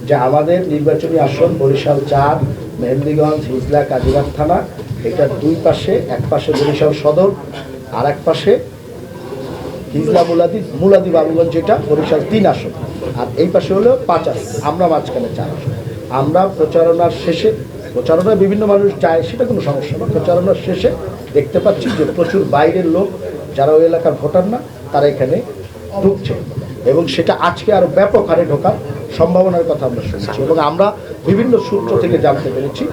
যে আমাদের নির্বাচনী আসন বরিশাল 4, মেহেন্দিগঞ্জ, হিজলা, কাজিরাট থানা, এটার দুই পাশে, এক পাশে বরিশাল সদর, আর এক পাশে হিজলা মুলাদি বাবুগঞ্জ, যেটা বরিশাল 3 আসন, আর এই পাশে হলো 5 আসন, আমরা মাঝখানে 4 আসন। আমরা প্রচারণার শেষে, প্রচারণায় বিভিন্ন মানুষ যায়, সেটা কোনো সমস্যা না, প্রচারণার শেষে দেখতে পাচ্ছি যে প্রচুর বাইরের লোক যারা ওই এলাকার ভোটার না, তারা এখানে ঢুকছে, এবং সেটা আজকে আরও ব্যাপক হারে ঢোকার সম্ভাবনার কথা আমরা শুনছি। এবং আমরা বিভিন্ন সূত্র থেকে জানতে পেরেছি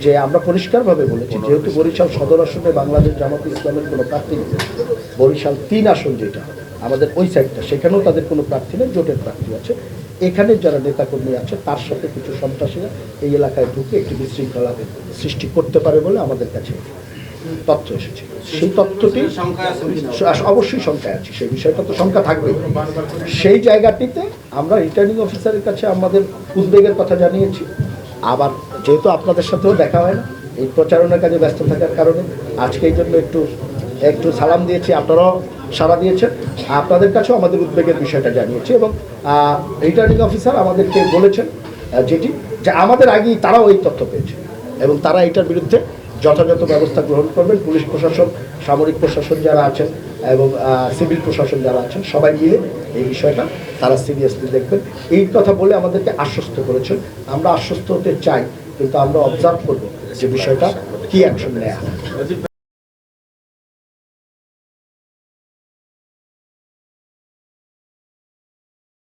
যে আমরা পরিষ্কারভাবে বলেছি, যেহেতু বরিশাল সদর আসনে বাংলাদেশ জামাত ইসলামের কোনো প্রার্থী নেই, বরিশাল 3 আসন যেটা আমাদের ওই সাইডটা, সেখানেও তাদের কোনো প্রার্থী নেই, জোটের প্রার্থী আছে। এখানে যারা নেতাকর্মী আছে তার সাথে কিছু সন্ত্রাসীরা এই এলাকায় ঢুকে একটি বিশৃঙ্খলা সৃষ্টি করতে পারে বলে আমাদের কাছে তথ্য এসেছে। সেই তথ্যটি অবশ্যই সংখ্যায় আছে, সেই বিষয়টা তো সংখ্যা থাকবেই। সেই জায়গাটিতে আমরা রিটার্নিং অফিসারের কাছে আমাদের উদ্বেগের কথা জানিয়েছি। আবার যেহেতু আপনাদের সাথেও দেখা হয় না, এই প্রচারণার কাজে ব্যস্ত থাকার কারণে আজকে এই জন্য একটু সালাম দিয়েছি, আপনারাও সাড়া দিয়েছেন, আপনাদের কাছেও আমাদের উদ্বেগের বিষয়টা জানিয়েছি। এবং রিটার্নিং অফিসার আমাদেরকে বলেছেন যে আমাদের আগেই তারাও এই তথ্য পেয়েছে এবং তারা এটার বিরুদ্ধে যথাযথ ব্যবস্থা গ্রহণ করবেন। পুলিশ প্রশাসন, সামরিক প্রশাসন যারা আছেন এবং সিভিল প্রশাসন যারা আছেন, সবাই মিলে এই বিষয়টা তারা সিরিয়াসলি দেখবেন, এই কথা বলে আমাদেরকে আশ্বস্ত করেছেন। আমরা আশ্বস্ত হতে চাই, কিন্তু আমরা অবজার্ভ করব যে বিষয়টা কী অ্যাকশন নেওয়া হয়।